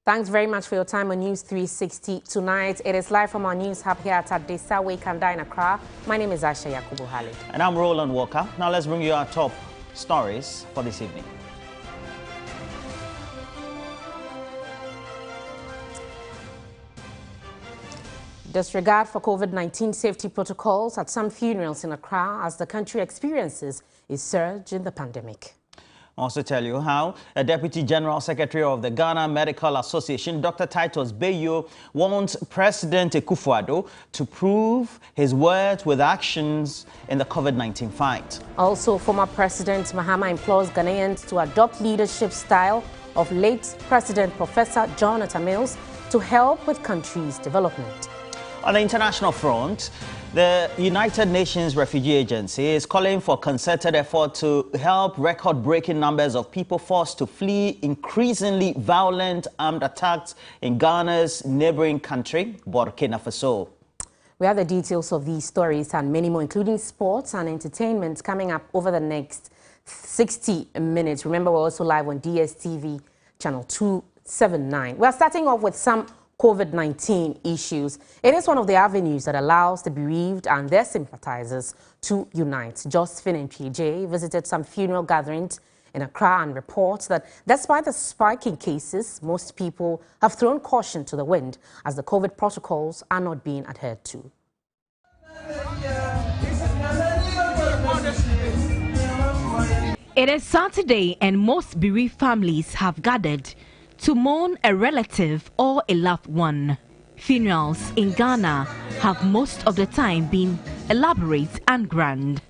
Thanks very much for your time on News 360 tonight. It is live from our news hub here at Adesa Kanda in Accra. My name is Asha Yakubu Halid. And I'm Roland Walker. Now let's bring you our top stories for this evening. Disregard for COVID-19 safety protocols at some funerals in Accra as the country experiences a surge in the pandemic. I'll also tell you how a Deputy General Secretary of the Ghana Medical Association, Dr. Titus Bayo, wants President Akufo-Addo to prove his words with actions in the COVID-19 fight. Also, former President Mahama implores Ghanaians to adopt leadership style of late President Professor John Atta Mills to help with country's development. On the international front, the United Nations Refugee Agency is calling for concerted effort to help record-breaking numbers of people forced to flee increasingly violent armed attacks in Ghana's neighboring country, Burkina Faso. We have the details of these stories and many more, including sports and entertainment, coming up over the next 60 minutes. Remember, we're also live on DSTV channel 279. We're starting off with some COVID-19 issues. It is one of the avenues that allows the bereaved and their sympathizers to unite. Josephine and PJ visited some funeral gatherings in Accra and reports that despite the spike in cases, most people have thrown caution to the wind as the COVID protocols are not being adhered to. It is Saturday and most bereaved families have gathered to mourn a relative or a loved one. Funerals in Ghana have most of the time been elaborate and grand.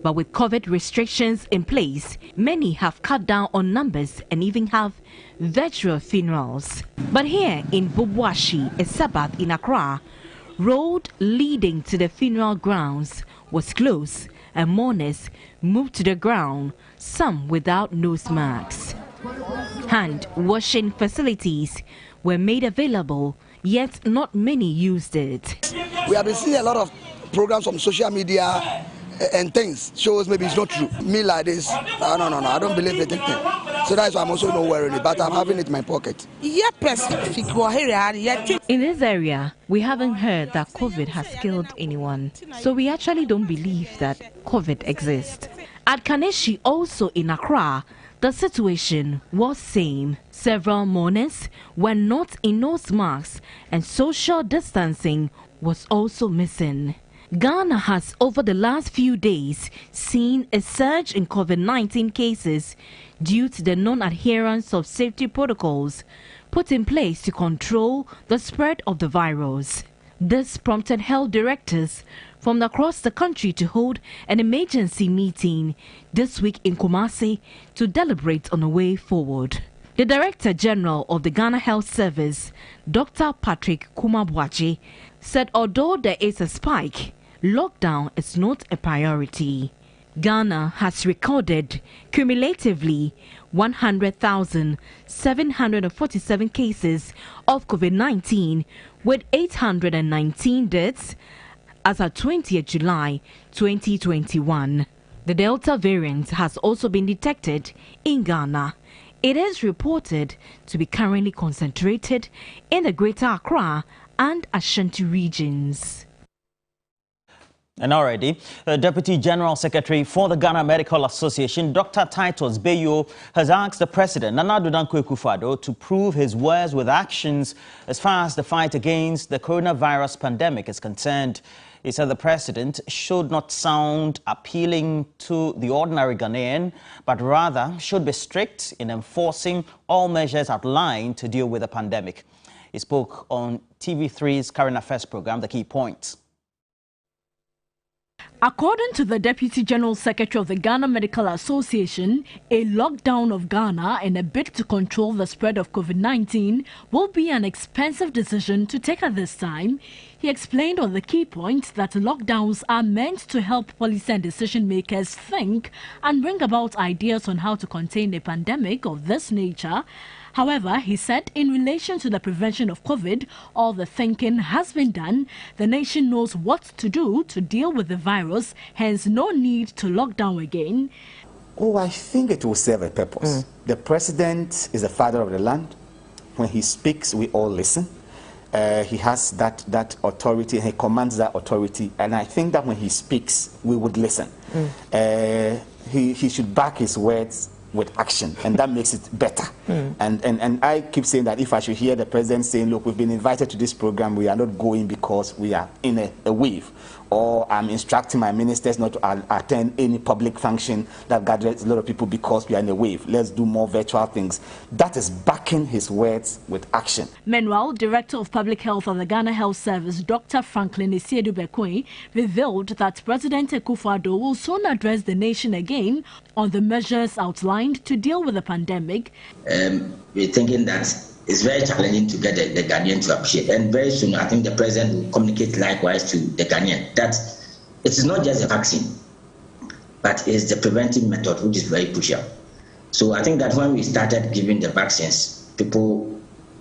But with COVID restrictions in place, many have cut down on numbers and even have virtual funerals. But here in Bubwashi, a suburb in Accra, road leading to the funeral grounds was closed and mourners moved to the ground, some without nose masks. Hand-washing facilities were made available, yet not many used it. We have been seeing a lot of programs on social media and things shows maybe it's not true. Me like this, no, I don't believe anything. So that's why I'm also not wearing it, but I'm having it in my pocket. In this area, we haven't heard that COVID has killed anyone, so we actually don't believe that COVID exists. At Kaneshi, also in Accra, the situation was same. Several mourners were not in nose masks and social distancing was also missing. Ghana has over the last few days seen a surge in COVID-19 cases due to the non-adherence of safety protocols put in place to control the spread of the virus. This prompted health directors from across the country to hold an emergency meeting this week in Kumasi to deliberate on a way forward. The Director General of the Ghana Health Service, Dr. Patrick Kumabwaji, said although there is a spike, lockdown is not a priority. Ghana has recorded cumulatively 100,747 cases of COVID-19 with 819 deaths as of 20th July 2021. The Delta variant has also been detected in Ghana. It is reported to be currently concentrated in the Greater Accra and Ashanti regions. And already, the Deputy General Secretary for the Ghana Medical Association, Dr. Titus Bayo, has asked the President, Nana Addo Dankwa Akufo-Addo, to prove his words with actions as far as the fight against the coronavirus pandemic is concerned. He said the President should not sound appealing to the ordinary Ghanaian, but rather should be strict in enforcing all measures outlined to deal with the pandemic. He spoke on TV3's Current Affairs program, The Key Points. According to the Deputy General Secretary of the Ghana Medical Association, a lockdown of Ghana in a bid to control the spread of COVID-19 will be an expensive decision to take at this time. He explained on the key points that lockdowns are meant to help policy and decision makers think and bring about ideas on how to contain a pandemic of this nature. However, he said in relation to the prevention of COVID, all the thinking has been done. The nation knows what to do to deal with the virus, hence no need to lock down again. Oh, I think it will serve a purpose. The president is the father of the land. when he speaks, we all listen. He has that authority, and he commands that authority. And I think that when he speaks, we would listen. He should back his words with action, and that makes it better. And I keep saying that if I should hear the president saying, look, we've been invited to this program, we are not going because we are in a wave, or I'm instructing my ministers not to attend any public function that gathers a lot of people because we are in a wave, let's do more virtual things. That is backing his words with action. Meanwhile, Director of Public Health of the Ghana Health Service, Dr. Franklin Isiedu-Bekoe, revealed that President Akufo-Addo will soon address the nation again on the measures outlined to deal with the pandemic. We're thinking that it's very challenging to get the Ghanaian to appreciate. And very soon, I think the president will communicate likewise to the Ghanaian that it is not just a vaccine, but it's the preventive method, which is very crucial. So I think that when we started giving the vaccines, people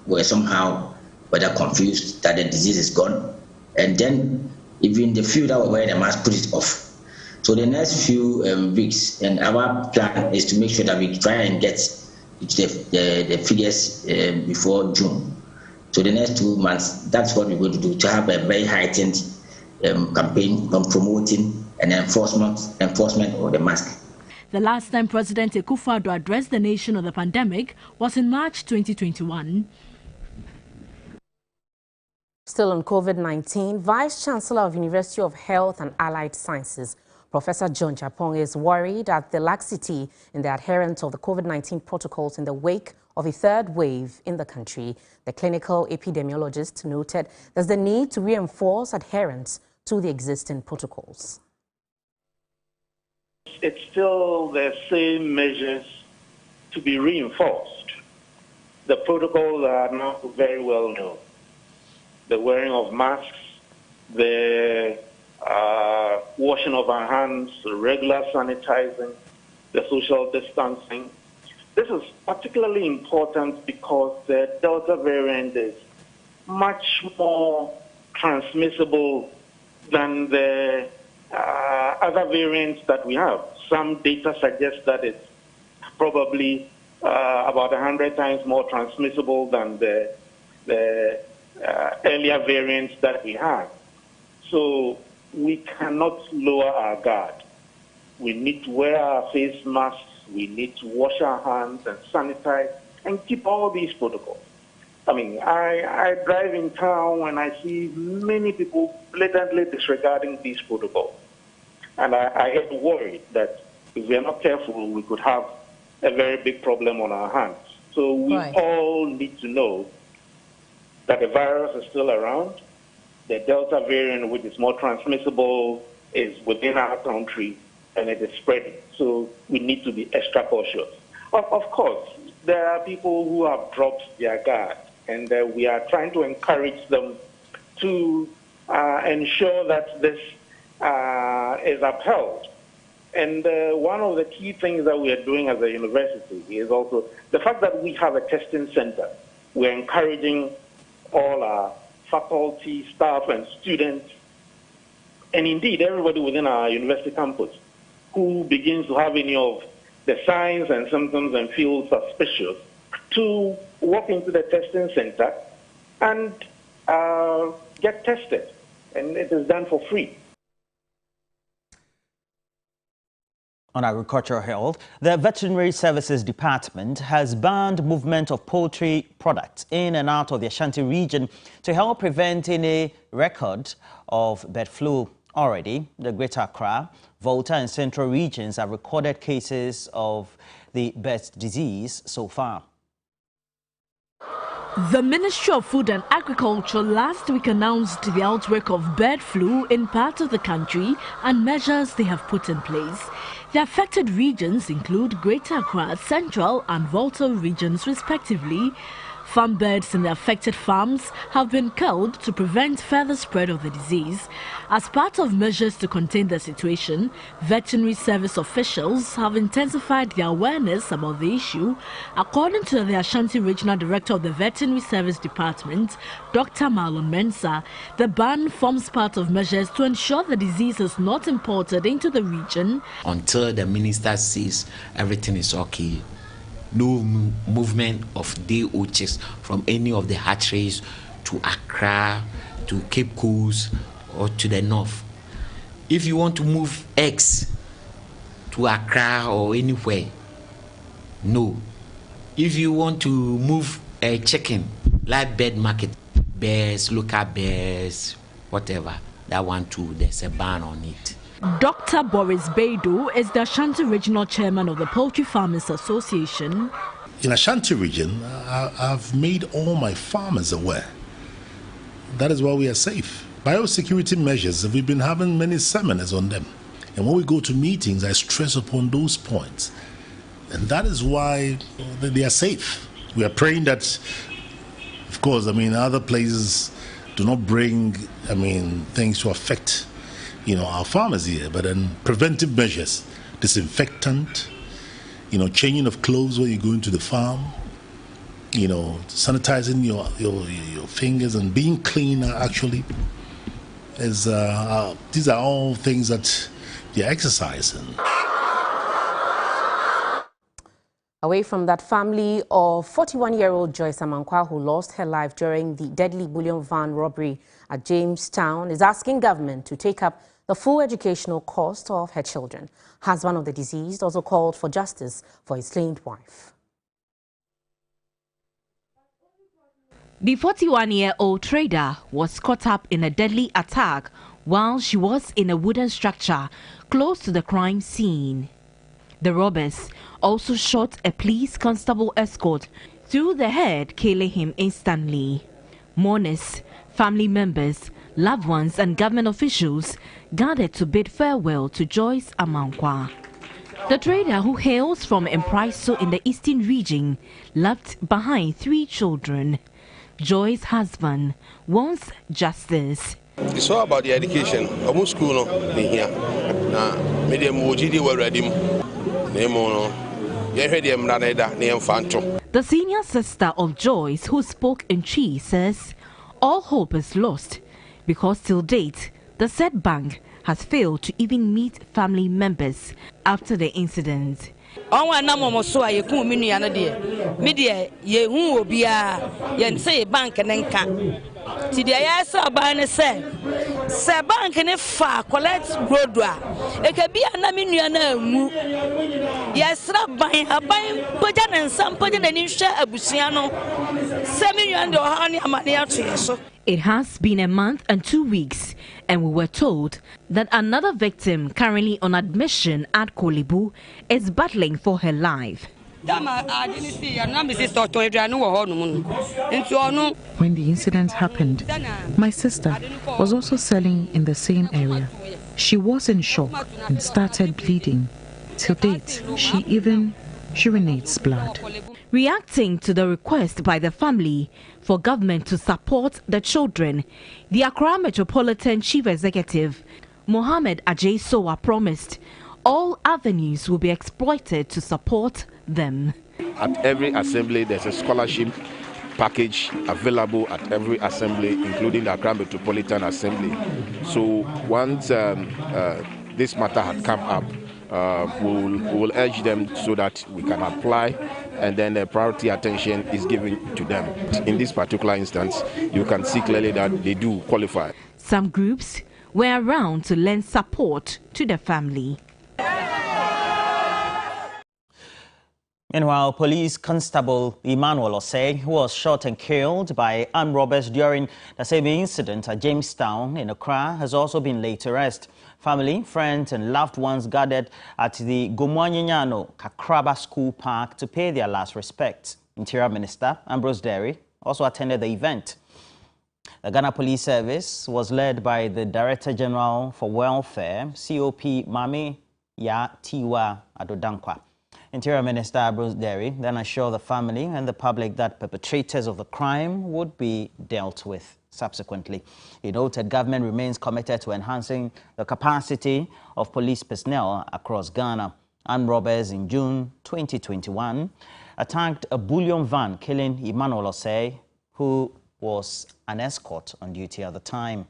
were somehow whether confused that the disease is gone. And then even the few that were wearing the mask put it off. So the next few weeks, and our plan is to make sure that we try and get the figures before June. So the next 2 months, that's what we're going to do, to have a very heightened campaign on promoting and enforcement of the mask. The last time President Akufo-Addo addressed the nation on the pandemic was in March 2021. Still on COVID-19, Vice Chancellor of University of Health and Allied Sciences, Professor John Japong, is worried at the laxity in the adherence of the COVID-19 protocols in the wake of a third wave in the country. The clinical epidemiologist noted there's the need to reinforce adherence to the existing protocols. It's still the same measures to be reinforced. The protocols are not very well known. The wearing of masks, the washing of our hands, regular sanitizing, the social distancing. This is particularly important because the Delta variant is much more transmissible than the other variants that we have. Some data suggests that it's probably about 100 times more transmissible than the earlier variants that we have. So we cannot lower our guard. We need to wear our face masks, we need to wash our hands and sanitize and keep all these protocols. I mean, I drive in town and I see many people blatantly disregarding these protocols. And I get worried that if we are not careful, we could have a very big problem on our hands. So we all need to know that the virus is still around. The Delta variant, which is more transmissible, is within our country and it is spreading. So we need to be extra cautious. Of course, there are people who have dropped their guard, and we are trying to encourage them to ensure that this is upheld. And one of the key things that we are doing as a university is also the fact that we have a testing center. We're encouraging all our faculty, staff, and students, and indeed everybody within our university campus who begins to have any of the signs and symptoms and feel suspicious to walk into the testing center and get tested. And it is done for free. On agricultural health, the Veterinary Services Department has banned movement of poultry products in and out of the Ashanti region to help prevent any record of bird flu. Already, the Greater Accra, Volta and Central regions have recorded cases of the bird disease so far. The Ministry of Food and Agriculture last week announced the outbreak of bird flu in parts of the country and measures they have put in place. The affected regions include Greater Accra, Central and Volta regions respectively. Farm birds in the affected farms have been culled to prevent further spread of the disease. As part of measures to contain the situation, veterinary service officials have intensified their awareness about the issue. According to the Ashanti Regional Director of the Veterinary Service Department, Dr. Marlon Mensah, the ban forms part of measures to ensure the disease is not imported into the region. Until the minister says everything is okay, no movement of day old chicks from any of the hatcheries to Accra, to Cape Coast, or to the north. If you want to move eggs to Accra or anywhere, no. If you want to move a chicken, like bird market, bears, local bears, whatever, that one too, there's a ban on it. Dr. Boris Beidou is the Ashanti Regional Chairman of the Poultry Farmers Association. In Ashanti region, I've made all my farmers aware. That is why we are safe. Biosecurity measures, we've been having many seminars on them. And when we go to meetings, I stress upon those points. And that is why they are safe. We are praying that, of course, other places do not bring, things to affect, our farmers here. But then preventive measures, disinfectant, changing of clothes when you go into the farm, sanitizing your fingers and being clean actually is these are all things that you're exercising. Away from that, family of 41-year-old Joyce Amankwa, who lost her life during the deadly bullion van robbery at Jamestown, is asking government to take up the full educational cost of her children. Husband of the deceased also called for justice for his slain wife. The 41-year-old trader was caught up in a deadly attack while she was in a wooden structure close to the crime scene. The robbers also shot a police constable escort through the head, killing him instantly. Mourners, family members, loved ones and government officials gathered to bid farewell to Joyce Amankwa. The trader, who hails from Mpraiso in the eastern region, left behind 3 children. Joyce's husband wants justice. It's all about the education. Almost school here. Now, medium wojidi were ready. The senior sister of Joyce, who spoke in Chi, says all hope is lost because till date the said bank has failed to even meet family members after the incident. Today, yes, I say, bank ne fa collect brodua. It can be an aminu. Yes, buying Pajan and some Pajan and Nisha Abusiano. 7 million honey. It has been a month and 2 weeks, and we were told that another victim currently on admission at Kolibu is battling for her life. When the incident happened, my sister was also selling in the same area. She was in shock and started bleeding. Till date, she even urinates blood. Reacting to the request by the family for government to support the children, the Accra Metropolitan Chief Executive, Mohammed Ajay Sowa, promised all avenues will be exploited to support them. At every assembly, there's a scholarship package available at every assembly, including the Accra Metropolitan Assembly. So once this matter had come up, we will urge them so that we can apply, and then priority attention is given to them. In this particular instance, you can see clearly that they do qualify. Some groups were around to lend support to the family. Meanwhile, Police Constable Emmanuel Osei, who was shot and killed by armed robbers during the same incident at Jamestown in Accra, has also been laid to rest. Family, friends and loved ones gathered at the Gomuanyanyano Kakraba School Park to pay their last respects. Interior Minister Ambrose Derry also attended the event. The Ghana Police Service was led by the Director General for Welfare, COP Mami Ya Tiwa Adodankwa. Interior Minister Ambrose Derry then assured the family and the public that perpetrators of the crime would be dealt with subsequently. He noted government remains committed to enhancing the capacity of police personnel across Ghana. Armed robbers in June 2021 attacked a bullion van, killing Emmanuel Osei, who was an escort on duty at the time.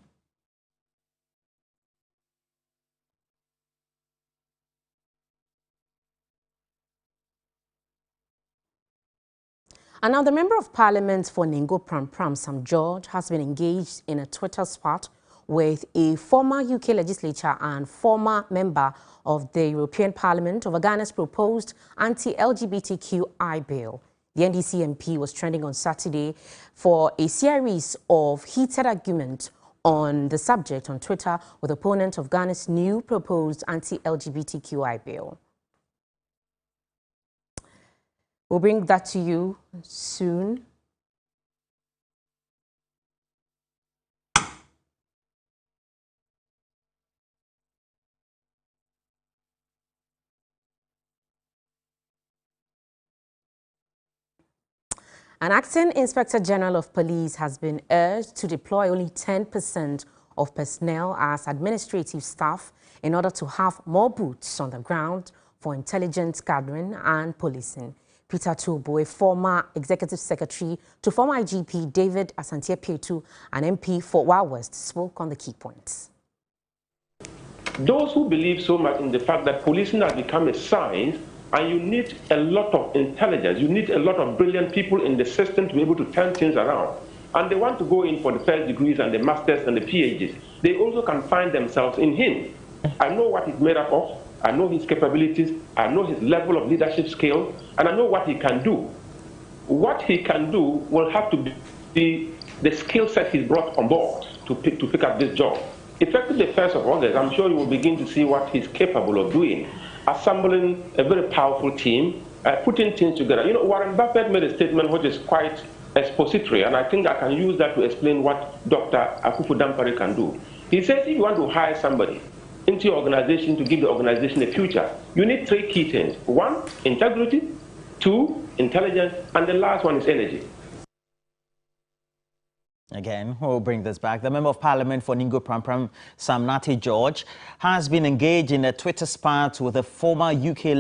And now the Member of Parliament for Ningo Pram, Sam George, has been engaged in a Twitter spat with a former UK legislator and former member of the European Parliament over Ghana's proposed anti-LGBTQI bill. The NDC MP was trending on Saturday for a series of heated arguments on the subject on Twitter with opponents of Ghana's new proposed anti-LGBTQI bill. We'll bring that to you soon. An acting Inspector General of Police has been urged to deploy only 10% of personnel as administrative staff in order to have more boots on the ground for intelligence gathering and policing. Peter Tubo, a former Executive Secretary to former IGP David Asante-Pietu, and MP for Wa West, spoke on the key points. Those who believe so much in the fact that policing has become a science and you need a lot of intelligence, you need a lot of brilliant people in the system to be able to turn things around, and they want to go in for the first degrees and the masters and the PhDs, they also can find themselves in him. I know what he's made up of. I know his capabilities, I know his level of leadership skill, and I know what he can do. What he can do will have to be the skill set he's brought on board to pick up this job. Effective the 1st of August, I'm sure you will begin to see what he's capable of doing. Assembling a very powerful team, putting things together. You know, Warren Buffett made a statement which is quite expository, and I think I can use that to explain what Dr. Akufo-Dampare can do. He says if you want to hire somebody into your organization to give the organization a future, you need 3 key things. 1, integrity. 2, intelligence. And the last one is energy. Again, we'll bring this back. The Member of Parliament for Ningo Pram, Sam George, has been engaged in a Twitter spat with a former UK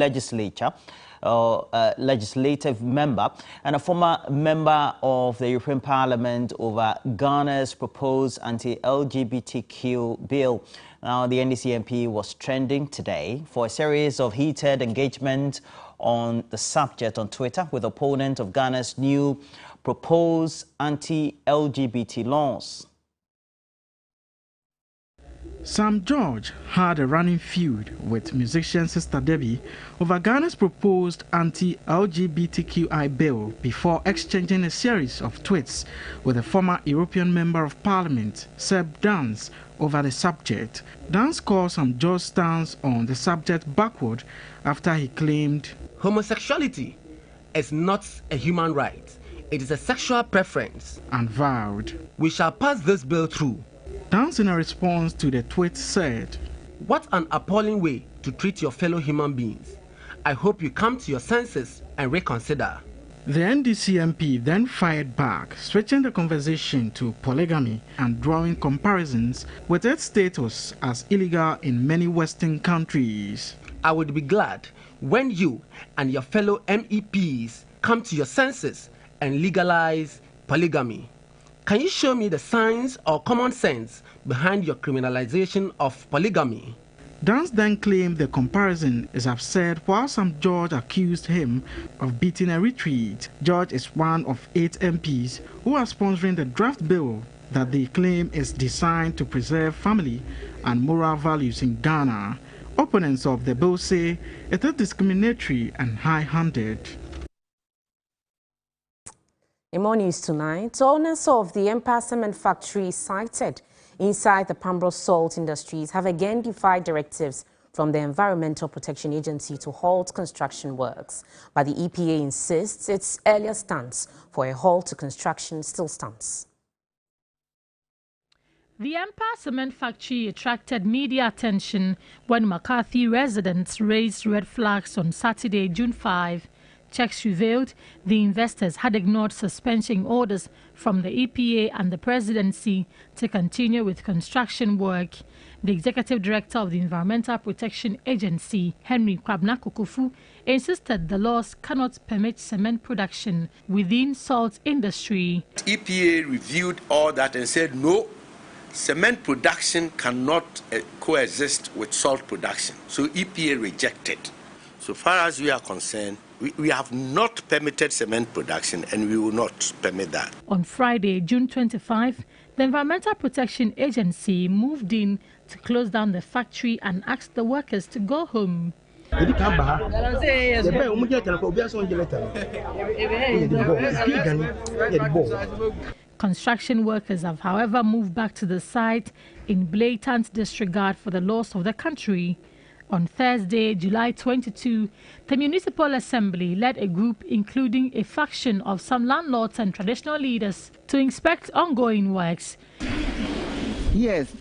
legislative member and a former member of the European Parliament over Ghana's proposed anti-LGBTQ bill. Now, the NDC MP was trending today for a series of heated engagement on the subject on Twitter with opponents of Ghana's new proposed anti-LGBT laws. Sam George had a running feud with musician Sister Debbie over Ghana's proposed anti-LGBTQI bill before exchanging a series of tweets with a former European Member of Parliament, Seb Dance, over the subject. Dance called Sam George's stance on the subject backward after he claimed, "Homosexuality is not a human right. It is a sexual preference," and vowed, "We shall pass this bill through." Dance, in a response to the tweet, said, "What an appalling way to treat your fellow human beings. I hope you come to your senses and reconsider." The NDC MP then fired back, switching the conversation to polygamy and drawing comparisons with its status as illegal in many Western countries. "I would be glad when you and your fellow MEPs come to your senses and legalize polygamy. Can you show me the science or common sense behind your criminalization of polygamy?" Dance then claimed the comparison is absurd, while Sam George accused him of beating a retreat. George is one of 8 MPs who are sponsoring the draft bill that they claim is designed to preserve family and moral values in Ghana. Opponents of the bill say it is discriminatory and high-handed. In more news tonight, owners of the Empire Cement Factory sited inside the Pambro Salt Industries have again defied directives from the Environmental Protection Agency to halt construction works. But the EPA insists its earlier stance for a halt to construction still stands. The Empire Cement Factory attracted media attention when McCarthy residents raised red flags on Saturday, June 5. Checks revealed the investors had ignored suspension orders from the EPA and the presidency to continue with construction work. The executive director of the Environmental Protection Agency, Henry Kwabena Kokofu, insisted the laws cannot permit cement production within salt industry. EPA reviewed all that and said no, cement production cannot coexist with salt production. So EPA rejected. So far as we are concerned, we have not permitted cement production, and we will not permit that. On Friday, June 25, the Environmental Protection Agency moved in to close down the factory and asked the workers to go home. Construction workers have, however, moved back to the site in blatant disregard for the laws of the country. On Thursday, July 22, the Municipal Assembly led a group including a faction of some landlords and traditional leaders to inspect ongoing works. Yes,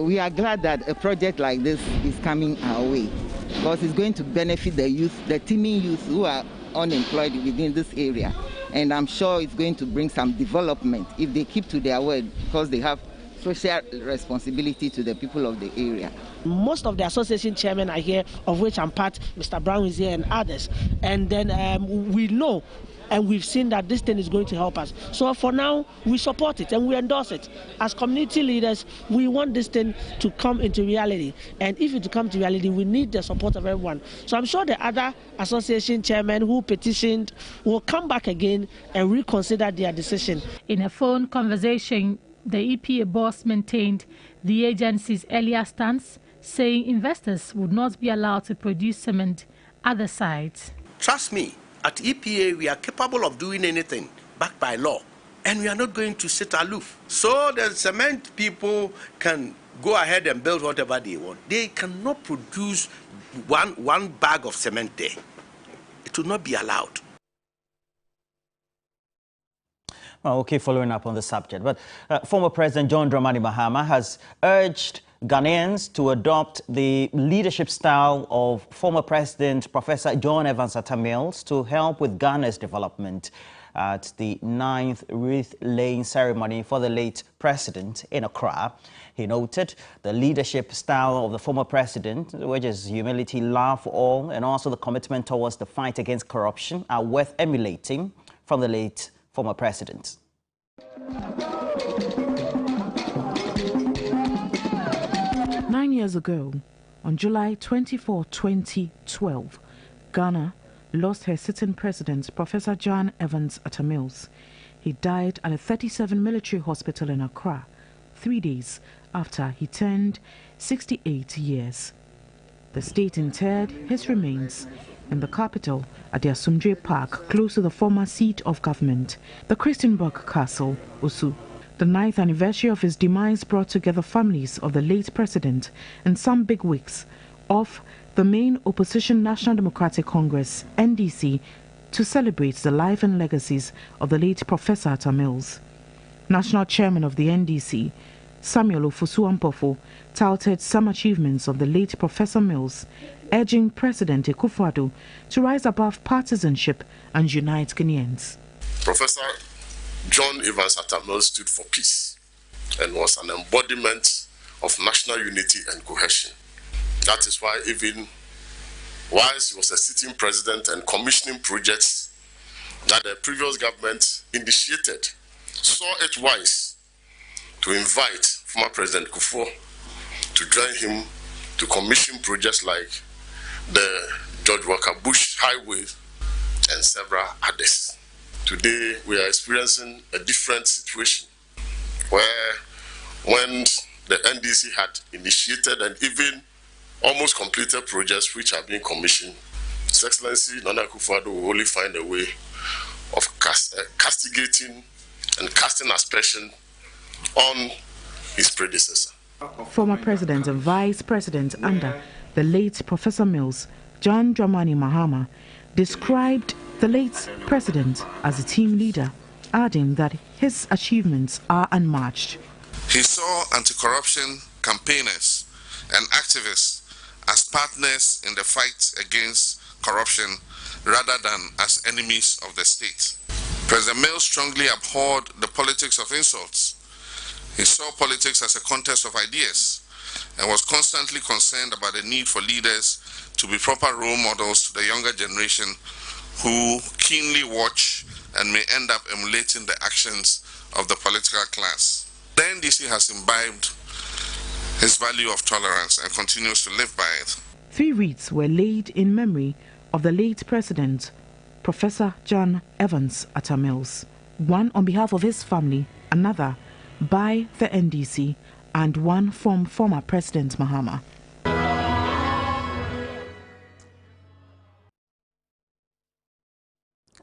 we are glad that a project like this is coming our way because it's going to benefit the youth, the teeming youth who are unemployed within this area. And I'm sure it's going to bring some development if they keep to their word because they have social responsibility to the people of the area. Most of the association chairmen are here, of which I'm part. Mr. Brown is here and others. And then we know and we've seen that this thing is going to help us. So for now, we support it and we endorse it. As community leaders, we want this thing to come into reality. And if it comes to reality, we need the support of everyone. So I'm sure the other association chairmen who petitioned will come back again and reconsider their decision. In a phone conversation, the EPA boss maintained the agency's earlier stance, saying investors would not be allowed to produce cement at the site. Trust me, at EPA we are capable of doing anything backed by law, and we are not going to sit aloof. So the cement people can go ahead and build whatever they want. They cannot produce one bag of cement there. It will not be allowed. Well, okay, following up on the subject, but former President John Dramani Mahama has urged Ghanaians to adopt the leadership style of former President Professor John Evans Atta Mills to help with Ghana's development at the 9th wreath-laying ceremony for the late president in Accra. He noted the leadership style of the former president, which is humility, love for all, and also the commitment towards the fight against corruption, are worth emulating from the late former president. 9 years ago, on July 24, 2012, Ghana lost her sitting president, Professor John Evans Atta Mills. He died at a 37 military hospital in Accra 3 days after he turned 68 years. The state interred his remains in the capital at the Asumdwe Park, close to the former seat of government, the Christiansburg Castle, Osu. The 9th anniversary of his demise brought together families of the late president and some bigwigs of the main opposition National Democratic Congress, NDC, to celebrate the life and legacies of the late Professor Atta Mills. National Chairman of the NDC, Samuel Ofosu-Ampofo, touted some achievements of the late Professor Mills, urging President Akufo-Addo to rise above partisanship and unite Ghanaians. Professor John Evans Atta Mills stood for peace and was an embodiment of national unity and cohesion. That is why even whilst he was a sitting president and commissioning projects that the previous government initiated, saw it wise to invite former President Kufuor to join him to commission projects like the George Walker Bush Highway and several others. Today we are experiencing a different situation where when the NDC had initiated and even almost completed projects which are being commissioned, His Excellency Nana Akufo-Addo will only find a way of castigating and casting aspersion on his predecessor. Former President and Vice President under the late Professor Mills, John Dramani Mahama, described the late president as a team leader, adding that his achievements are unmatched. He saw anti-corruption campaigners and activists as partners in the fight against corruption rather than as enemies of the state. President Mills strongly abhorred the politics of insults. He saw politics as a contest of ideas and was constantly concerned about the need for leaders to be proper role models to the younger generation who keenly watch and may end up emulating the actions of the political class. The NDC has imbibed his value of tolerance and continues to live by it. 3 wreaths were laid in memory of the late President, Professor John Evans Atta Mills, one on behalf of his family, another by the NDC, and one from former President Mahama.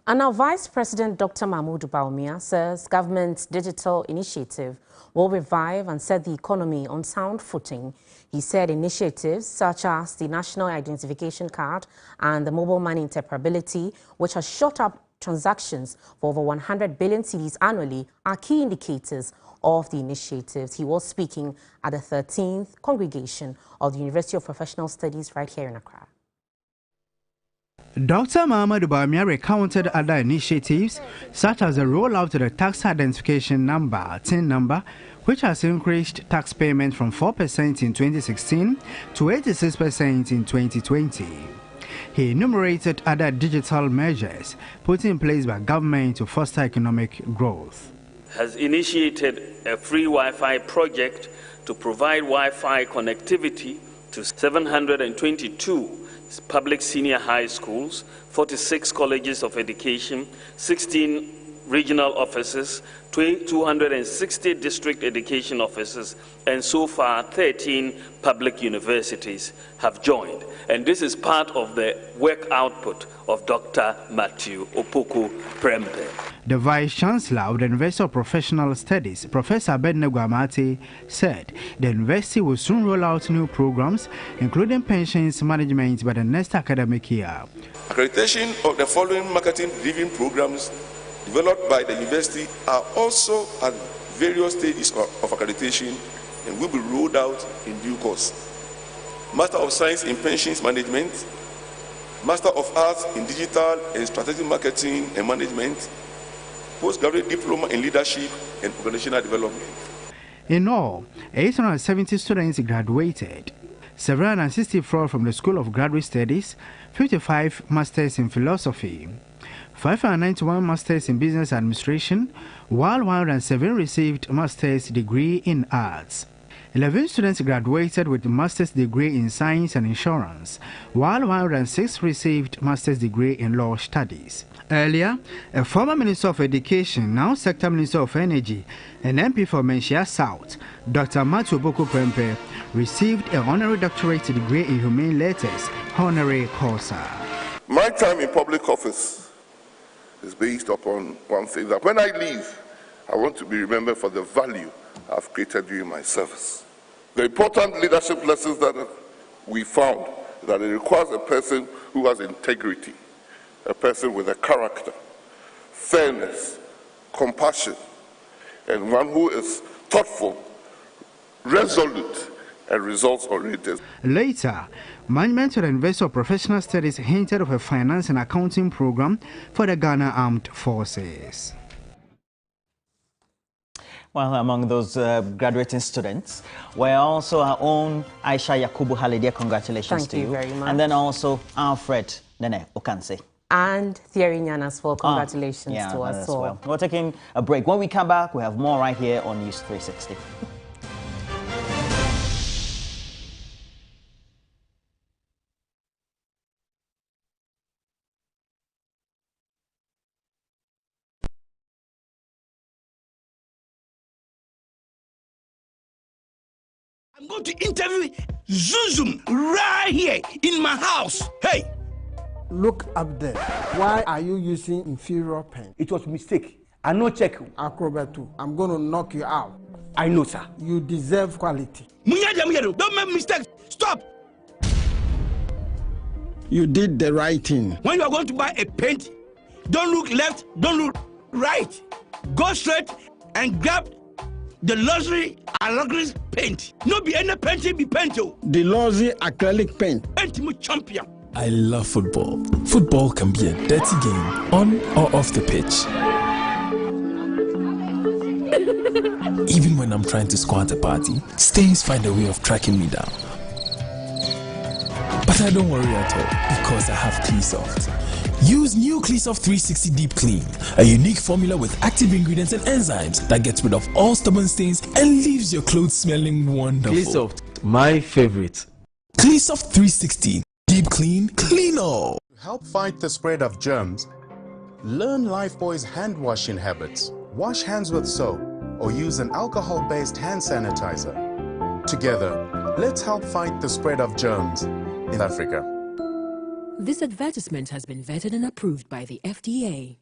And now Vice President Dr. Mahmoud Bawumia says government's digital initiative will revive and set the economy on sound footing. He said initiatives such as the National Identification Card and the mobile money interoperability, which has shot up transactions for over 100 billion cedis annually, are key indicators of the initiatives. He was speaking at the 13th congregation of the University of Professional Studies right here in Accra. Dr. Mahmoud Bawumia recounted other initiatives such as the rollout of the tax identification number, TIN number, which has increased tax payment from 4% in 2016 to 86% in 2020. He enumerated other digital measures put in place by government to foster economic growth. Has initiated a free Wi-Fi project to provide Wi-Fi connectivity to 722 public senior high schools, 46 colleges of education, 16 regional offices, 260 district education offices, and so far 13 public universities have joined. And this is part of the work output of Dr. Matthew Opoku Prempe. The Vice-Chancellor of the University of Professional Studies, Professor Abednego Amate, said the university will soon roll out new programs, including pensions management by the next academic year. Accreditation of the following marketing-driven programs developed by the university are also at various stages of accreditation and will be rolled out in due course. Master of Science in Pensions Management, Master of Arts in Digital and Strategic Marketing and Management, Postgraduate Diploma in Leadership and Organizational Development. In all, 870 students graduated, 764 from the School of Graduate Studies, 55 Masters in Philosophy, 591 Masters in Business Administration, while 107 received Master's degree in Arts. 11 students graduated with a Master's degree in Science and Insurance, while 106 received Master's degree in Law Studies. Earlier, a former Minister of Education, now Sector Minister of Energy, and MP for Menchia South, Dr. Matthew Opoku Prempe, received a honorary doctorate degree in Humane Letters, honorary causa. My time in public office is based upon one thing, that when I leave, I want to be remembered for the value I've created during my service. The important leadership lessons that we found that it requires a person who has integrity, a person with a character, fairness, compassion, and one who is thoughtful, resolute, and results-oriented. Later, management of the University of Professional Studies hinted of a finance and accounting program for the Ghana Armed Forces. Well, among those graduating students were also our own Aisha Yakubu Halidia. Congratulations to you. Thank you very much. And then also Alfred Nene Okanse. And Thierry Nyanas, for congratulations to us. As well. We're taking a break. When we come back, we have more right here on News 360. I'm going to interview Zuzum right here in my house. Hey! Look up there. Why are you using inferior pen? It was a mistake. I no check. Acrobat2, I'm going to knock you out. I know, sir. You deserve quality. Don't make mistakes. Stop! You did the right thing. When you are going to buy a paint, don't look left, don't look right. Go straight and grab the luxury acrylic paint. No be any paint, be paint. The luxury acrylic paint. Paint champion. I love football. Football can be a dirty game, on or off the pitch. Even when I'm trying to score at a party, stains find a way of tracking me down. But I don't worry at all, because I have Cleansoft. Use new Cleansoft 360 Deep Clean, a unique formula with active ingredients and enzymes that gets rid of all stubborn stains and leaves your clothes smelling wonderful. Cleansoft, my favorite. Cleansoft 360 Deep Clean, clean all. Help fight the spread of germs. Learn Lifebuoy's hand washing habits. Wash hands with soap or use an alcohol-based hand sanitizer. Together, let's help fight the spread of germs in Africa. This advertisement has been vetted and approved by the FDA.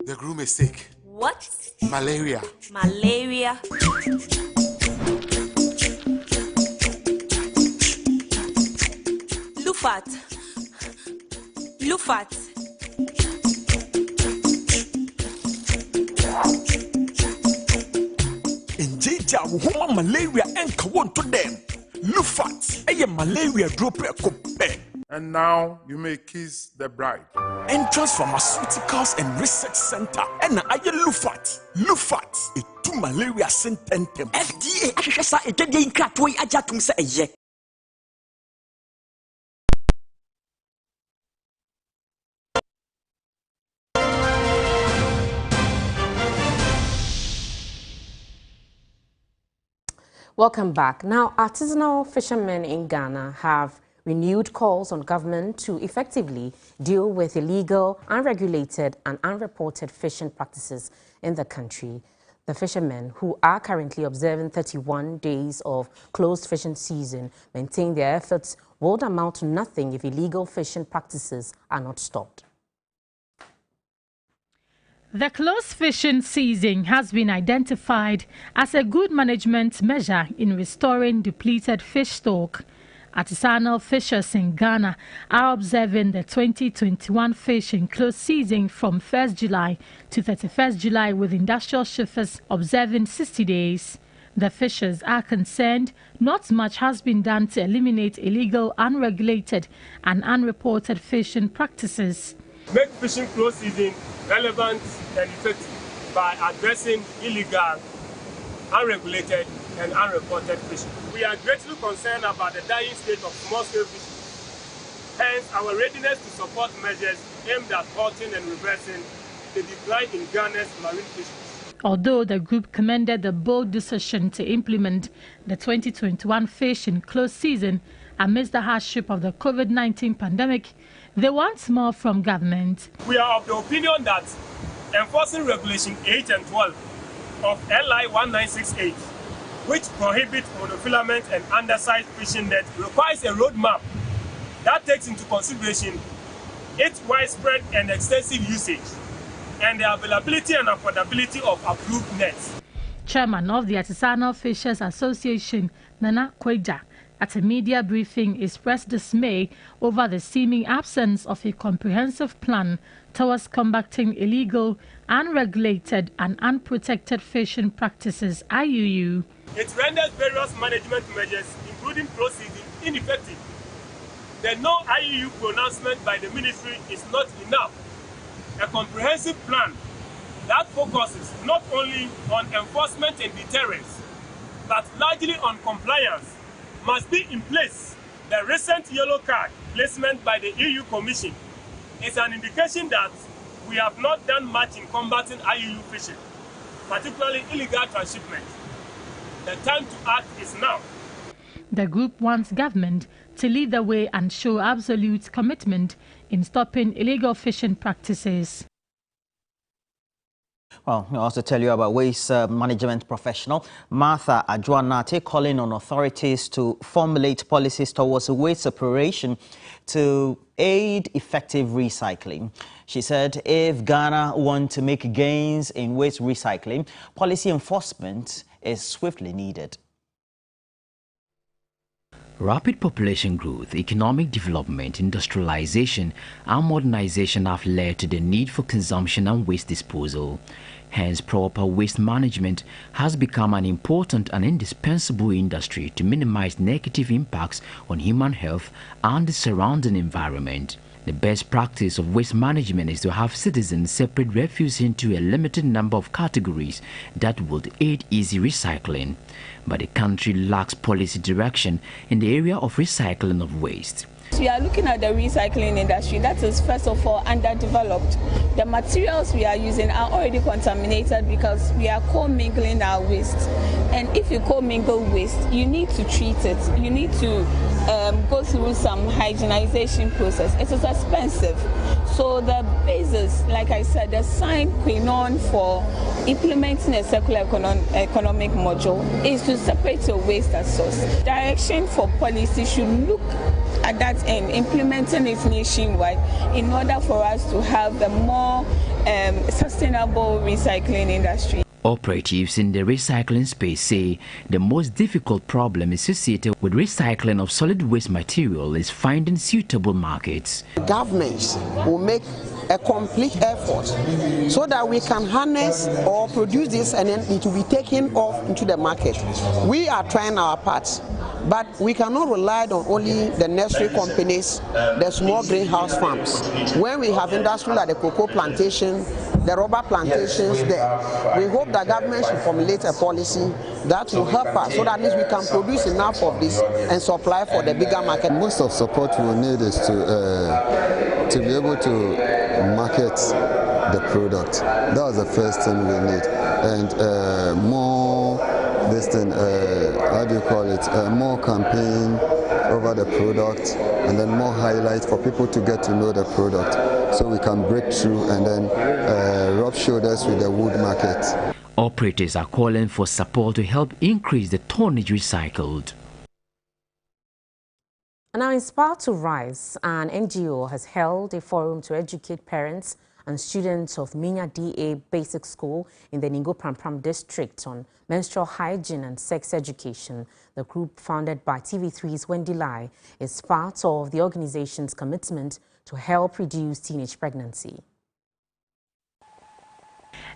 The groom is sick. What? Malaria. Malaria. Lufat. Lufat. Injeja woman malaria enka won to them. Lufat, malaria drop a. And now you may kiss the bride. Entrance Pharmaceuticals and Research Center. And I Lufat. Lufat, a 2 malaria sententem. FDA, Ashasa, a dead in Kratway Ajatum say. Welcome back. Now, artisanal fishermen in Ghana have renewed calls on government to effectively deal with illegal, unregulated and unreported fishing practices in the country. The fishermen, who are currently observing 31 days of closed fishing season, maintain their efforts will amount to nothing if illegal fishing practices are not stopped. The closed fishing season has been identified as a good management measure in restoring depleted fish stock. Artisanal fishers in Ghana are observing the 2021 fishing closed season from 1st July to 31st July, with industrial shippers observing 60 days. The fishers are concerned not much has been done to eliminate illegal, unregulated and unreported fishing practices. Make fishing closed season relevant and effective by addressing illegal, unregulated and unreported fishing. We are greatly concerned about the dying state of small-scale fishing. Hence, our readiness to support measures aimed at halting and reversing the decline in Ghana's marine fisheries. Although the group commended the bold decision to implement the 2021 fishing closed season amidst the hardship of the COVID-19 pandemic, they want more from government. We are of the opinion that enforcing Regulation 8 and 12 of LI 1968, which prohibits monofilament and undersized fishing net, requires a roadmap that takes into consideration its widespread and extensive usage and the availability and affordability of approved nets. Chairman of the Artisanal Fishers Association, Nana Kweja, at a media briefing expressed dismay over the seeming absence of a comprehensive plan towards combating illegal, unregulated and unprotected fishing practices, IUU. It renders various management measures, including closed season, ineffective. The no IUU pronouncement by the ministry is not enough. A comprehensive plan that focuses not only on enforcement and deterrence, but largely on compliance must be in place. The recent yellow card placement by the EU Commission is an indication that we have not done much in combating IUU fishing, particularly illegal transshipment. The time to act is now. The group wants government to lead the way and show absolute commitment in stopping illegal fishing practices. Well, I'll also tell you about waste management professional Martha Adjuanate calling on authorities to formulate policies towards waste separation to aid effective recycling. She said if Ghana want to make gains in waste recycling, policy enforcement is swiftly needed. Rapid population growth, economic development, industrialization and modernization have led to the need for consumption and waste disposal. Hence, proper waste management has become an important and indispensable industry to minimize negative impacts on human health and the surrounding environment. The best practice of waste management is to have citizens separate refuse into a limited number of categories that would aid easy recycling. But the country lacks policy direction in the area of recycling of waste. We are looking at the recycling industry that is first of all underdeveloped. The materials we are using are already contaminated because we are co-mingling our waste. And if you co-mingle waste, you need to treat it. You need to go through some hygienization process. It is expensive. So the basis, like I said, the sine qua non for implementing a circular economic module is to separate your waste at source. Direction for policy should look at that end, implementing it nationwide in order for us to have a more sustainable recycling industry. Operatives in the recycling space say the most difficult problem associated with recycling of solid waste material is finding suitable markets. Governments will make a complete effort so that we can harness or produce this and then it will be taken off into the market. We are trying our part, but we cannot rely on only the nursery companies, the small greenhouse farms. When we have industry like the cocoa plantation, the rubber plantations there, we hope the government should formulate a policy that will help us so that at least we can produce enough of this and supply for the bigger market. Most of support we need is to be able to market the product. That was the first thing we need, and more this thing, how do you call it, more campaign over the product, and then more highlight for people to get to know the product so we can break through and then rub shoulders with the wood market. Operators are calling for support to help increase the tonnage recycled. Now, Inspired to Rise, an NGO, has held a forum to educate parents and students of Minya DA Basic School in the Ningo Prampram district on menstrual hygiene and sex education. The group, founded by TV3's Wendy Lai, is part of the organization's commitment to help reduce teenage pregnancy.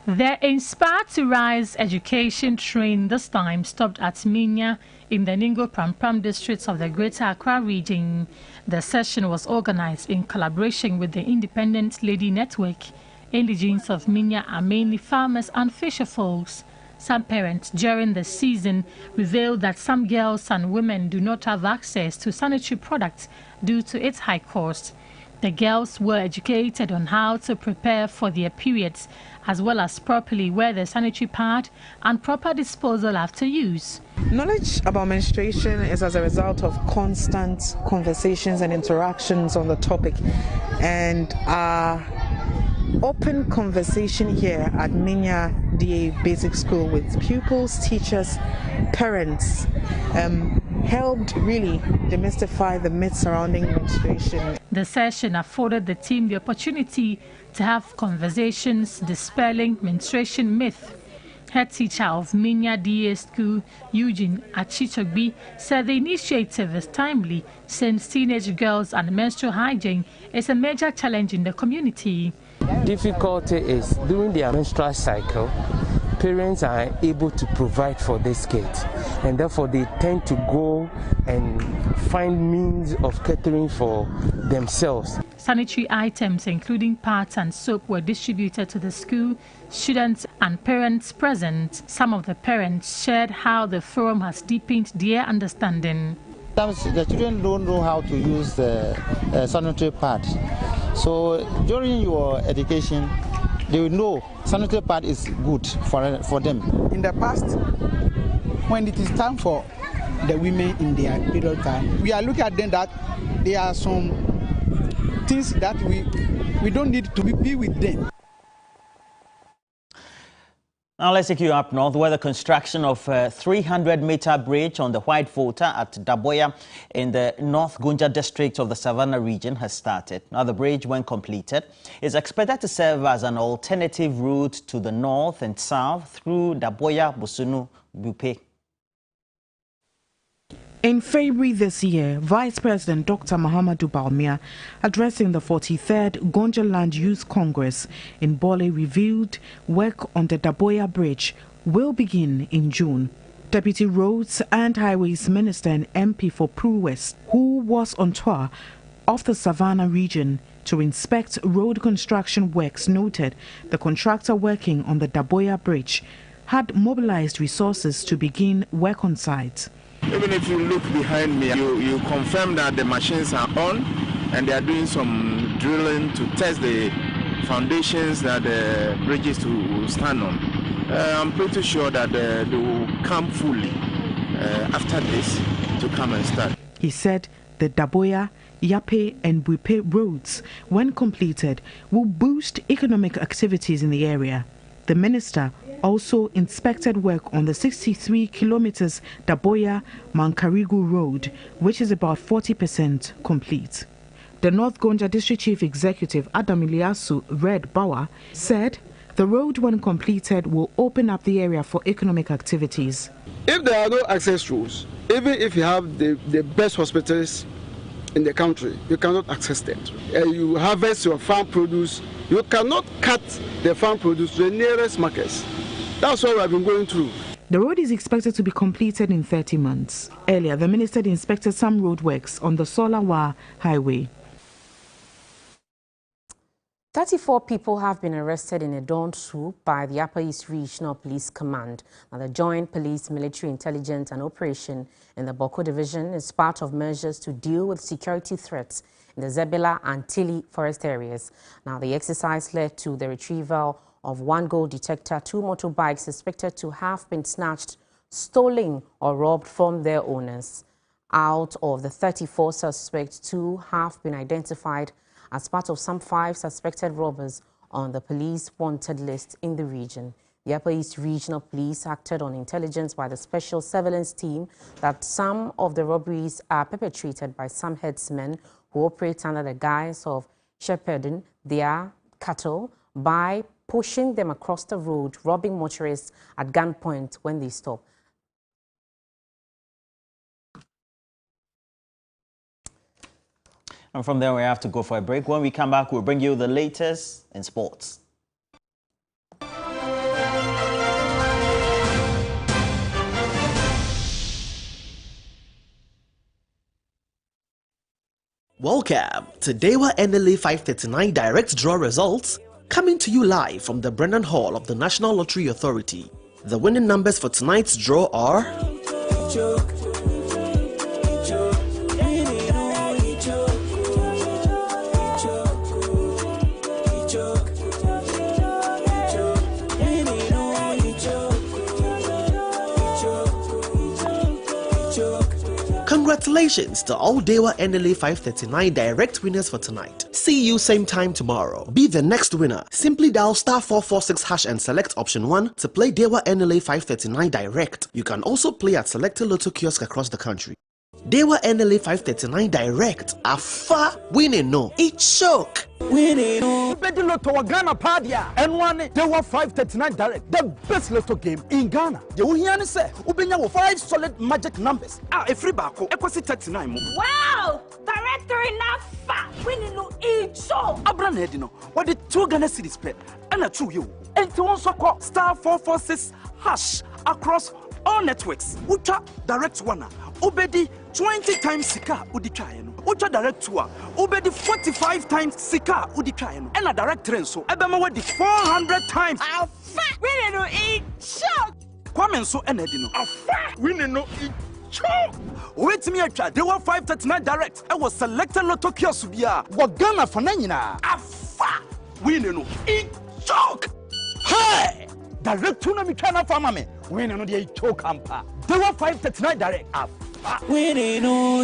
The Inspired to Rise education train this time stopped at Minya in the Ningo Prampram districts of the Greater Accra region. The session was organized in collaboration with the Independent Lady Network. Indigenes of Minya are mainly farmers and fisher folks. Some parents during the season revealed that some girls and women do not have access to sanitary products due to its high cost. The girls were educated on how to prepare for their periods, as well as properly wear the sanitary pad and proper disposal after use. Knowledge about menstruation is as a result of constant conversations and interactions on the topic, and our open conversation here at Minya DA Basic School with pupils, teachers, parents helped really demystify the myths surrounding menstruation. The session afforded the team the opportunity to have conversations dispelling menstruation myth. Head teacher of Minya DA School, Eugene Achitogbi, said the initiative is timely since teenage girls and menstrual hygiene is a major challenge in the community. Difficulty is during their menstrual cycle, parents are able to provide for these kids, and therefore they tend to go and find means of catering for themselves. Sanitary items including pads and soap were distributed to the school, students and parents present. Some of the parents shared how the forum has deepened their understanding. The children don't know how to use the sanitary pad. So during your education, they will know sanitary pad is good for them. In the past, when it is time for the women in their period time, we are looking at them that there are some things that we don't need to be with them. Now let's take you up north, where the construction of a 300-meter bridge on the White Volta at Daboya in the North Gunja district of the Savannah region has started. Now the bridge, when completed, is expected to serve as an alternative route to the north and south through Daboya, Busunu, Bupe. In February this year, Vice President Dr. Mahamadou Bawumia, addressing the 43rd Gonja Land Youth Congress in Bole, revealed work on the Daboya Bridge will begin in June. Deputy Roads and Highways Minister and MP for Pru West, who was on tour of the Savannah region to inspect road construction works, noted the contractor working on the Daboya Bridge had mobilized resources to begin work on site. Even if you look behind me, you confirm that the machines are on and they are doing some drilling to test the foundations that the bridges will stand on. I'm pretty sure that they will come fully after this to come and start. He said the Daboya, Yape and Buipe roads, when completed, will boost economic activities in the area. The minister also inspected work on the 63 kilometers Daboya Mankarigu road, which is about 40% complete. The North Gonja District Chief Executive Adam Iliasu Red Bawa said the road, when completed, will open up the area for economic activities. If there are no access roads, even if you have the best hospitals in the country, you cannot access them. You harvest your farm produce, you cannot cut the farm produce to the nearest markets. That's what we have been going through. The road is expected to be completed in 30 months. Earlier, the minister inspected some roadworks on the Solawa Highway. 34 people have been arrested in a dawn swoop by the Upper East Regional Police Command. Now, the Joint Police Military Intelligence and Operation in the Boko Division is part of measures to deal with security threats in the Zebela and Tili forest areas. Now, the exercise led to the retrieval of one gold detector, 2 motorbikes suspected to have been snatched, stolen or robbed from their owners. Out of the 34 suspects, 2 have been identified as part of some 5 suspected robbers on the police wanted list in the region. The Upper East Regional Police acted on intelligence by the Special Surveillance Team that some of the robberies are perpetrated by some herdsmen who operate under the guise of shepherding their cattle by pushing them across the road, robbing motorists at gunpoint when they stop. And from there, we have to go for a break. When we come back, we'll bring you the latest in sports. Welcome to Dewa NLA 539 Direct Draw results, coming to you live from the Brennan Hall of the National Lottery Authority. The winning numbers for tonight's draw are... Congratulations to all Dewa NLA 539 direct winners for tonight. See you same time tomorrow. Be the next winner. Simply dial *446# and select option 1 to play Dewa NLA 539 direct. You can also play at selected lotto kiosks across the country. Dewa NLA 539 direct. Afa winning no. It shock. Winning. Bedi Lotto wa Ghana padia. And one Dewa 539 direct. The best lotto game in Ghana. You will hear me say, ubenya wo 5 solid magic numbers. Every bako equasi 39 mo. Wow! Directory na fa. Winning no it shock. Abra na edino. What the 2 Ghana cedis pay. And a 2 you. And to one so call *446# across all networks. Ucha direct one. Ubedi 20 times Sika Udikayeno. Ucha direct 2. Ubedi 45 times Sika Udikayeno. And a direct train so Ebema wedi 400 times. Winning no eat shock. Kwame so enedino. Winning no eat shock. Wait me acha Dewa 539 direct. I was selected lotto kiosk bia. Wagana fananyina. Afa. Winning no eat shock. Hey! Direct tuna mikana fama me. Winning no dey choke ampa. Dewa 539 direct. Winning no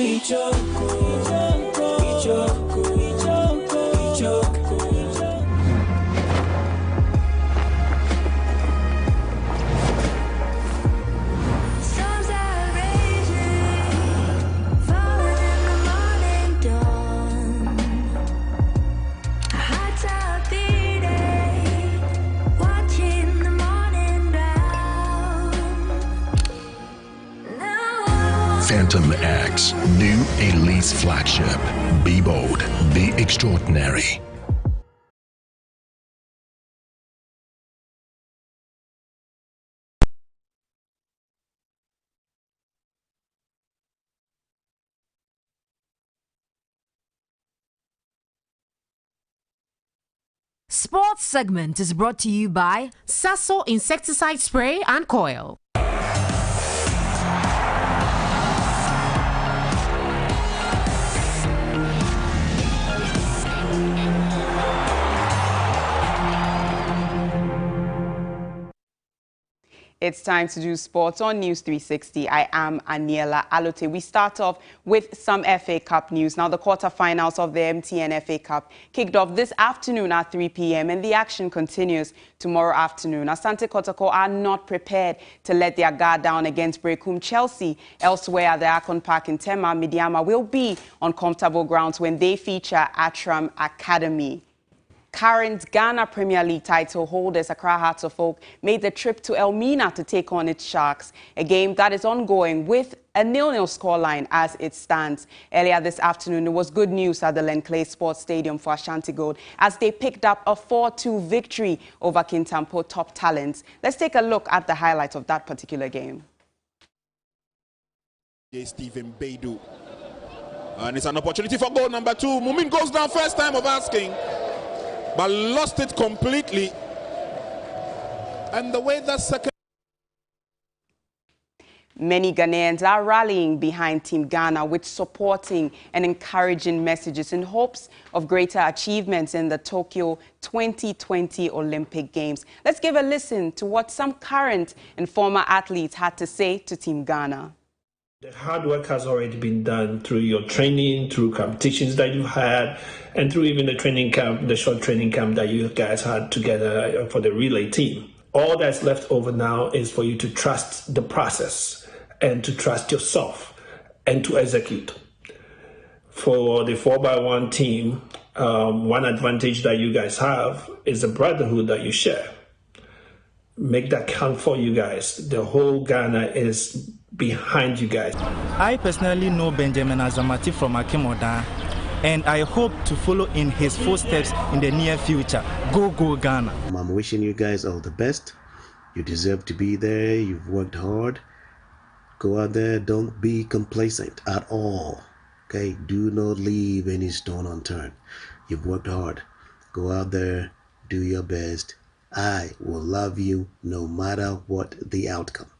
Phantom X, new Elise flagship. Be bold, be extraordinary. Sports segment is brought to you by Sasso Insecticide Spray and Coil. It's time to do sports on News 360. I am Aniela Alote. We start off with some FA Cup news. Now, the quarterfinals of the MTN FA Cup kicked off this afternoon at 3 p.m. and the action continues tomorrow afternoon. Asante Kotoko are not prepared to let their guard down against Brekum Chelsea. Elsewhere at the Akon Park in Tema, Midiama will be on comfortable grounds when they feature Atram Academy. Current Ghana Premier League title holders Accra Hearts of Oak made the trip to Elmina to take on its Sharks, a game that is ongoing with a 0-0 scoreline as it stands. Earlier this afternoon, it was good news at the Lenclay Sports Stadium for Ashanti Gold as they picked up a 4-2 victory over Kintampo Top Talents. Let's take a look at the highlights of that particular game. Stephen Baidu. And it's an opportunity for goal number 2. Mumin goes down first time of asking, but lost it completely. And the way that second... Many Ghanaians are rallying behind Team Ghana with supporting and encouraging messages in hopes of greater achievements in the Tokyo 2020 Olympic Games. Let's give a listen to what some current and former athletes had to say to Team Ghana. The hard work has already been done through your training, through competitions that you've had, and through even the training camp, the short training camp that you guys had together for the relay team. All that's left over now is for you to trust the process and to trust yourself and to execute. For the 4x1 team, one advantage that you guys have is the brotherhood that you share. Make that count for you guys. The whole Ghana is behind you guys. I personally know Benjamin Azamati from Akemodan, and I hope to follow in his footsteps in the near future. Go, go, Ghana. I'm wishing you guys all the best. You deserve to be there. You've worked hard. Go out there. Don't be complacent at all. Okay? Do not leave any stone unturned. You've worked hard. Go out there. Do your best. I will love you no matter what the outcome.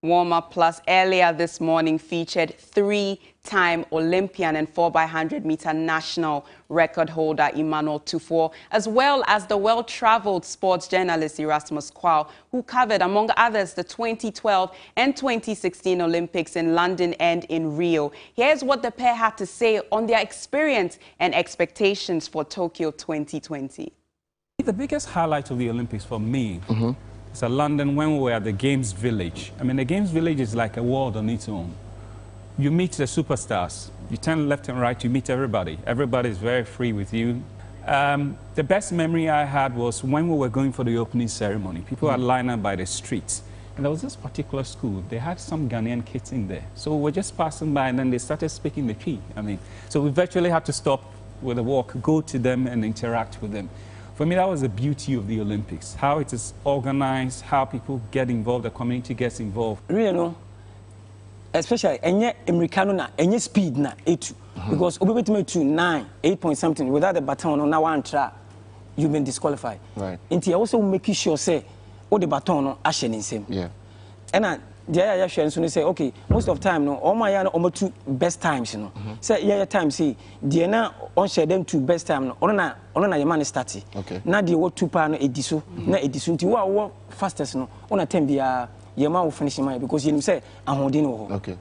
Warm-up Plus earlier this morning featured 3-time Olympian and 4x100-meter national record holder Emmanuel Tufo, as well as the well-traveled sports journalist Erasmus Kwao, who covered, among others, the 2012 and 2016 Olympics in London and in Rio. Here's what the pair had to say on their experience and expectations for Tokyo 2020. The biggest highlight of the Olympics for me is at London when we were at the Games Village. I mean, the Games Village is like a world on its own. You meet the superstars. You turn left and right, you meet everybody. Everybody is very free with you. The best memory I had was when we were going for the opening ceremony. People had lined up by the streets. And there was this particular school. They had some Ghanaian kids in there. So we were just passing by, and then they started speaking the P. I mean, so we virtually had to stop with a walk, go to them and interact with them. For me, that was the beauty of the Olympics, how it is organized, how people get involved, the community gets involved. Really, no, especially any Americano na any speed na 8 because we went to 9, 8 point something without the baton on now one track, you've been disqualified. Right. And also making sure say, all the baton on action in same. Yeah. And the other so say, okay, most of the time, no, all my almost 2 best times, you know. Say, yeah, time, see, the na on share them 2 best time, no, on your man started. Okay. Now the what 2 pan ediso, na ediso, to what fastest, no, on a 10 your man will finish mine because you say, I'm holding over. Okay.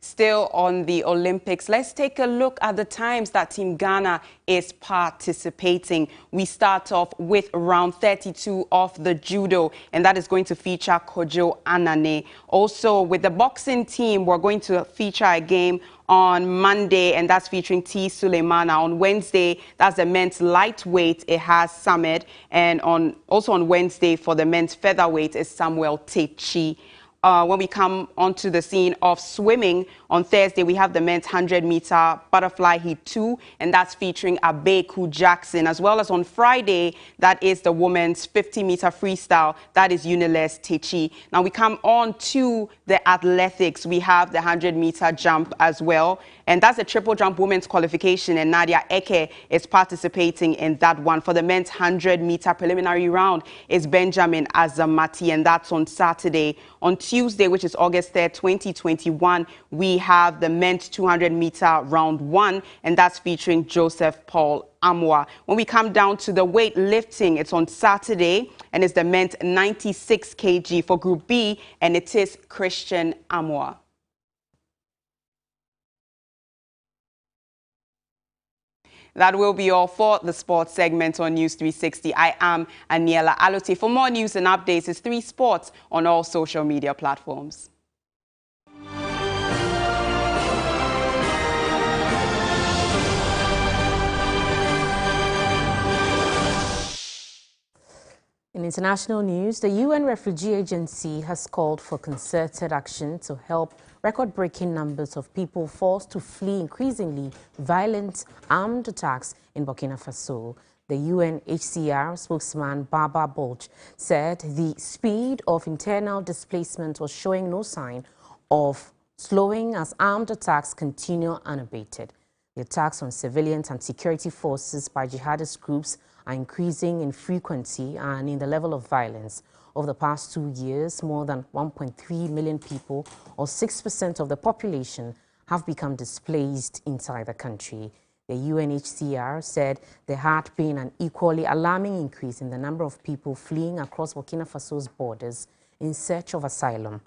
Still on the Olympics, let's take a look at the times that Team Ghana is participating. We start off with round 32 of the judo, and that is going to feature Kojo Anane. Also, with the boxing team, we're going to feature a game on Monday, and that's featuring T. Suleimana. On Wednesday, that's the men's lightweight, it has Summit, and also on Wednesday for the men's featherweight is Samuel Techi. When we come onto the scene of swimming, on Thursday, we have the men's 100-meter butterfly heat 2, and that's featuring Abeku Jackson, as well as on Friday, that is the women's 50-meter freestyle, that is Uniles Techi. Now we come on to the athletics. We have the 100-meter jump as well, And that's a triple jump women's qualification, and Nadia Eke is participating in that one. For the men's 100-meter preliminary round is Benjamin Azamati, and that's on Saturday. On Tuesday, which is August 3rd, 2021, we have the men's 200-meter round 1, and that's featuring Joseph Paul Amwa. When we come down to the weightlifting, it's on Saturday, and it's the men's 96 kg for Group B, and it is Christian Amwa. That will be all for the sports segment on News 360. I am Aniela Alote. For more news and updates, it's 3 Sports on all social media platforms. In international news, the UN Refugee Agency has called for concerted action to help record-breaking numbers of people forced to flee increasingly violent armed attacks in Burkina Faso. The UNHCR spokesman Baba Bulge said the speed of internal displacement was showing no sign of slowing as armed attacks continue unabated. The attacks on civilians and security forces by jihadist groups are increasing in frequency and in the level of violence. Over the past 2 years, more than 1.3 million people, or 6% of the population, have become displaced inside the country. The UNHCR said there had been an equally alarming increase in the number of people fleeing across Burkina Faso's borders in search of asylum.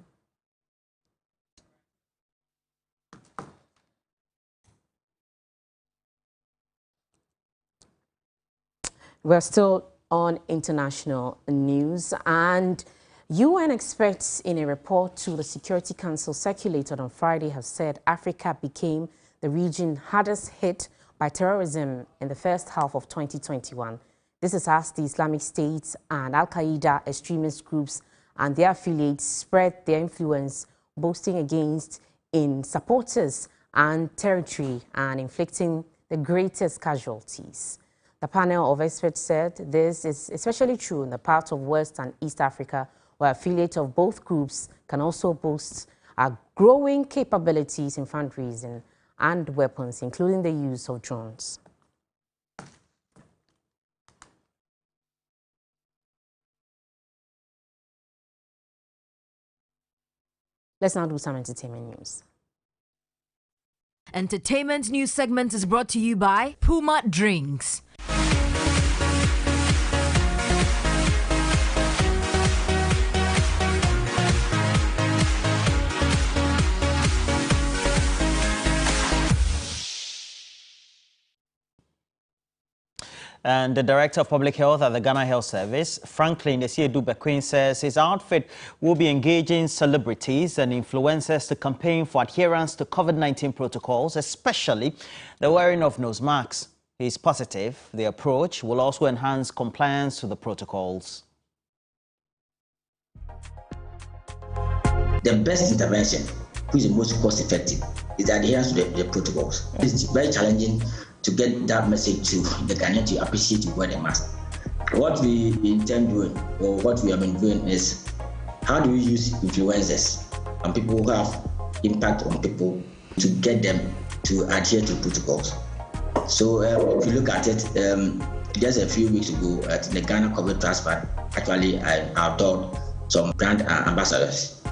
We're still on international news, and UN experts in a report to the Security Council circulated on Friday have said Africa became the region hardest hit by terrorism in the first half of 2021. This is as the Islamic State and Al-Qaeda extremist groups and their affiliates spread their influence, boasting against in supporters and territory and inflicting the greatest casualties. The panel of experts said this is especially true in the parts of West and East Africa, where affiliates of both groups can also boast growing capabilities in fundraising and weapons, including the use of drones. Let's now do some entertainment news. Entertainment news segment is brought to you by Puma Drinks. And the Director of Public Health at the Ghana Health Service, Franklin Esiedu-Bequin, says his outfit will be engaging celebrities and influencers to campaign for adherence to COVID-19 protocols, especially the wearing of nose masks. He is positive the approach will also enhance compliance to the protocols. The best intervention, which is the most cost-effective, is the adherence to the protocols. It's very challenging to get that message to the Ghanaian to appreciate you wear the mask. What we intend doing, or what we have been doing, is how do we use influencers and people who have impact on people to get them to adhere to protocols. So if you look at it, just a few weeks ago at the Ghana COVID Trust Fund, actually I outdoor some brand ambassadors,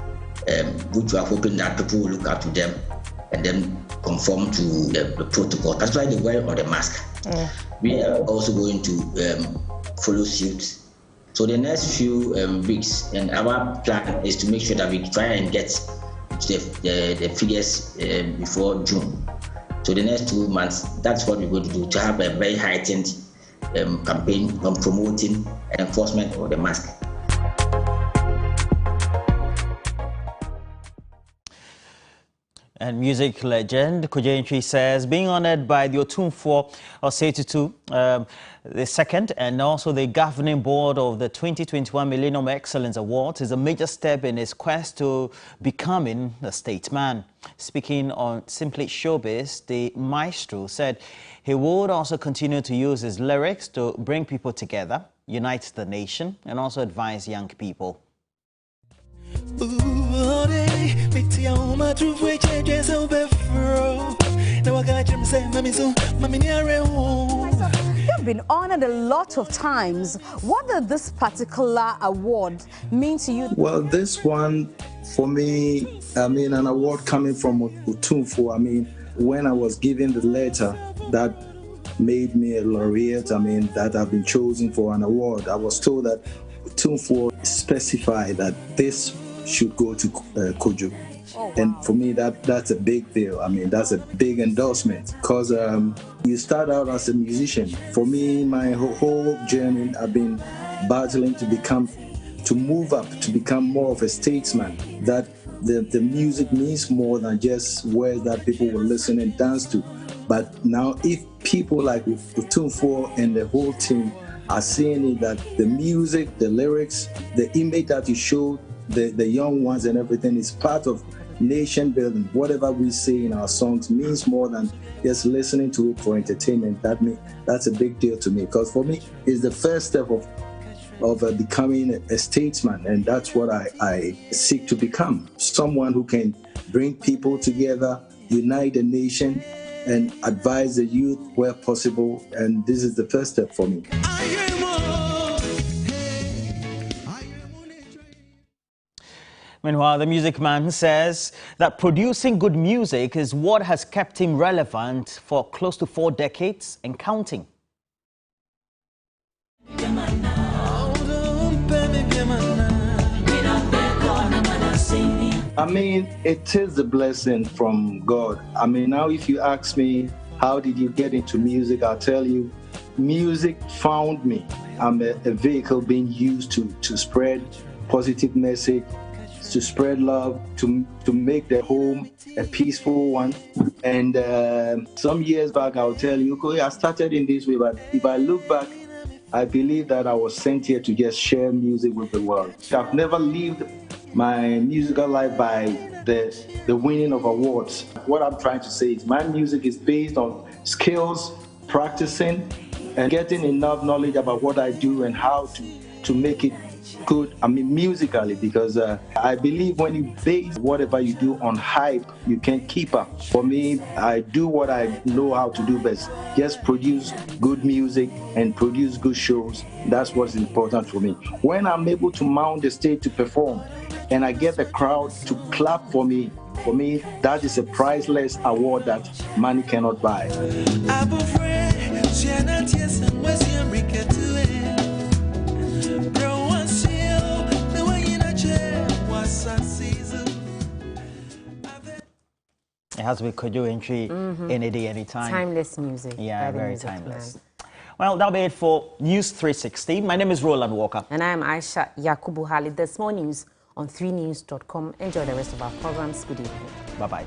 which we are hoping that people will look up to them and then conform to the protocol. That's why they wear on the mask. We are also going to follow suit. So the next few weeks, and our plan is to make sure that we try and get the figures before June. So the next 2 months, that's what we're going to do, to have a very heightened campaign on promoting and enforcement of the mask. And music legend Kojo Antwi says being honored by the Otumfuo Osei-Tutu the second and also the governing board of the 2021 Millennium Excellence Awards is a major step in his quest to becoming a statesman. Speaking on Simply Showbiz, the maestro said he would also continue to use his lyrics to bring people together, unite the nation, and also advise young people. You've been honored a lot of times. What does this particular award mean to you? Well, this one, for me, I mean, an award coming from Utumfo. I mean, when I was given the letter that made me a laureate, I mean, that I've been chosen for an award, I was told that Utumfo specified that this should go to Kojo. Oh, wow. And for me, that's a big deal. I mean, that's a big endorsement because you start out as a musician. For me, my whole journey, I've been battling to move up, to become more of a statesman, that the music means more than just words that people will listen and dance to. But now if people like Utumfo and the whole team are seeing it, that the music, the lyrics, the image that you show the young ones and everything is part of nation building. Whatever we say in our songs means more than just listening to it for entertainment. That's a big deal to me, because for me it's the first step of becoming a statesman, and that's what I seek to become. Someone who can bring people together, unite the nation, and advise the youth where possible, and this is the first step for me. Meanwhile, the music man says that producing good music is what has kept him relevant for close to 4 decades and counting. I mean, it is a blessing from God. I mean, now if you ask me, how did you get into music? I'll tell you, music found me. I'm a vehicle being used to spread positive message, to spread love, to make the home a peaceful one. And some years back, I'll tell you, okay, I started in this way, but if I look back, I believe that I was sent here to just share music with the world. I've never lived my musical life by the winning of awards. What I'm trying to say is my music is based on skills, practicing, and getting enough knowledge about what I do and how to make it good, I mean, musically, because I believe when you base whatever you do on hype, you can't keep up. For me, I do what I know how to do best. Just produce good music and produce good shows. That's what's important for me. When I'm able to mount the stage to perform and I get the crowd to clap for me, that is a priceless award that money cannot buy. It has to be Kojo entry any day, any time. Timeless music. Yeah, very timeless. Well, that'll be it for News 360. My name is Roland Walker. And I am Aisha Yakubu Hali. There's more news on 3news.com. Enjoy the rest of our programs. Good evening. Bye-bye.